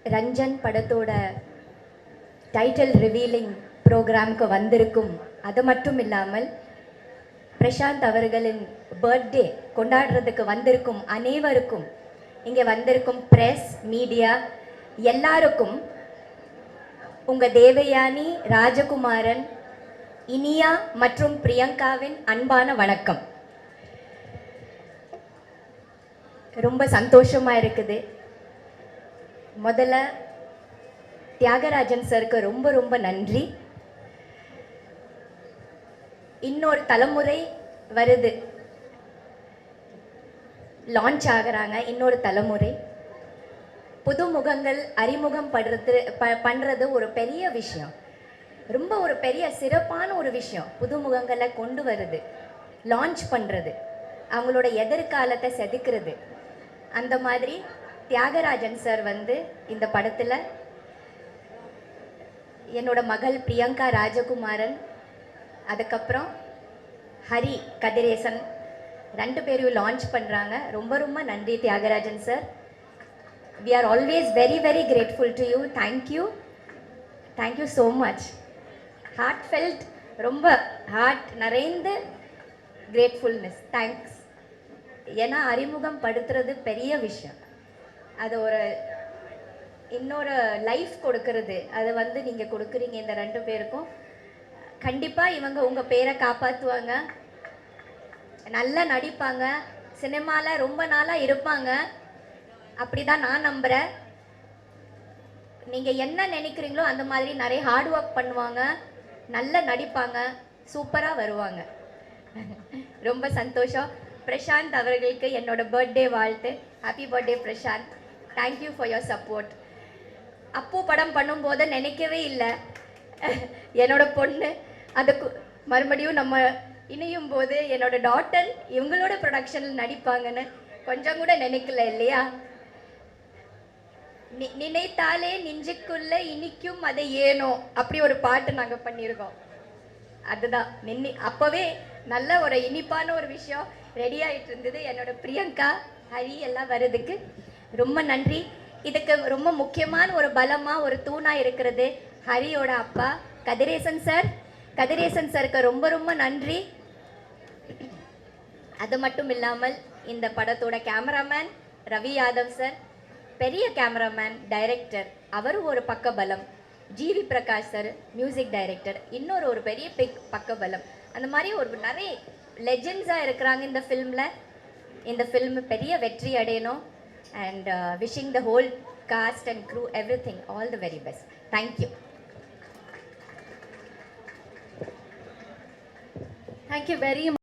ரஞ்சன் படத்தோட title revealing ப்ரோக்ராமுக்கு வந்திருக்கும். அது மட்டும் இல்லாமல் பிரசாந்த் அவர்களின் பர்த்டே கொண்டாடுறதுக்கு வந்திருக்கும் அனைவருக்கும், இங்கே வந்திருக்கும் பிரஸ் மீடியா எல்லாருக்கும் உங்கள் தேவயானி, ராஜகுமாரன், இனியா மற்றும் பிரியங்காவின் அன்பான வணக்கம். ரொம்ப சந்தோஷமாக இருக்குது. முதல்ல தியாகராஜன் சருக்கு ரொம்ப ரொம்ப நன்றி. இன்னொரு தலைமுறை வருது, லான்ச் ஆகிறாங்க. இன்னொரு தலைமுறை புது முகங்கள் அறிமுகம் பண்ணுறது ஒரு பெரிய விஷயம், ரொம்ப ஒரு பெரிய சிறப்பான ஒரு விஷயம். புது முகங்களை கொண்டு வருது, லான்ச் பண்ணுறது, அவங்களோட எதிர்காலத்தை செதுக்கிறது. அந்த மாதிரி தியாகராஜன் சார் இந்த படத்தில் என்னோட மகள் பிரியங்கா ராஜகுமாரன், அதுக்கப்புறம் ஹரி கதிரேசன், 2 பேரையும் லான்ச் பண்ணுறாங்க. ரொம்ப ரொம்ப நன்றி Thiyagarajan sir. We are always very very grateful to you. Thank you so much. Heartfelt, ரொம்ப ஹார்ட் நிறைந்த கிரேட்ஃபுல்னஸ். தேங்க்ஸ். ஏன்னா அறிமுகம் படுத்துறது பெரிய விஷயம், அது ஒரு இன்னொரு லைஃப் கொடுக்கறது. அது நீங்கள் கொடுக்குறீங்க இந்த 2 பேருக்கும். கண்டிப்பாக இவங்க உங்கள் பேரை காப்பாற்றுவாங்க, நல்லா நடிப்பாங்க, சினிமாவில் ரொம்ப நாளாக இருப்பாங்க. அப்படி தான் நான் நம்புகிறேன். நீங்கள் என்ன நினைக்கிறீங்களோ அந்த மாதிரி நிறைய ஹார்ட் ஒர்க் பண்ணுவாங்க, நல்லா நடிப்பாங்க, சூப்பராக வருவாங்க. ரொம்ப சந்தோஷம். பிரசாந்த் அவர்களுக்கு என்னோட பர்த்டே வாழ்த்து. Happy birthday Prashanth. Thank you for your support. அப்போ படம் பண்ணும்போது நினைக்கவே இல்லை என்னோட பொண்ணு அதுக்கு மறுபடியும் நம்ம இணையும் போது என்னோட டாட்டர் இவங்களோட ப்ரொடக்ஷனில் நடிப்பாங்கன்னு கொஞ்சம் கூட நினைக்கல இல்லையா? நினைத்தாலே நெஞ்சுக்குள்ள இனிக்கும் அதை ஏனோ, அப்படி ஒரு பாட்டு நாங்கள் பண்ணியிருக்கோம். அதுதான் அப்போவே நல்ல ஒரு இனிப்பான ஒரு விஷயம் ரெடி ஆகிட்டு இருந்தது. என்னோட பிரியங்கா, ஹரி எல்லாம் வர்றதுக்கு ரொம்ப நன்றி. இதுக்கு ரொம்ப முக்கியமான ஒரு பலமாக ஒரு தூணாக இருக்கிறது ஹரியோட அப்பா கதிரேசன் சார். கதிரேசன் சாருக்கு ரொம்ப ரொம்ப நன்றி. அது மட்டும் இல்லாமல் இந்த படத்தோட கேமராமேன் ரவி யாதவ் சார், பெரிய கேமராமேன், டைரக்டர், அவர் ஒரு பக்க பலம். GV Prakash sir music director, இன்னொரு ஒரு பெரிய பக்க பலம். அந்த மாதிரி ஒரு நிறைய லெஜெண்ட்ஸாக இருக்கிறாங்க இந்த ஃபில்மில். இந்த ஃபில்ம் பெரிய வெற்றி அடையணும். And wishing the whole cast and crew everything, all the very best. Thank you. Thank you very much.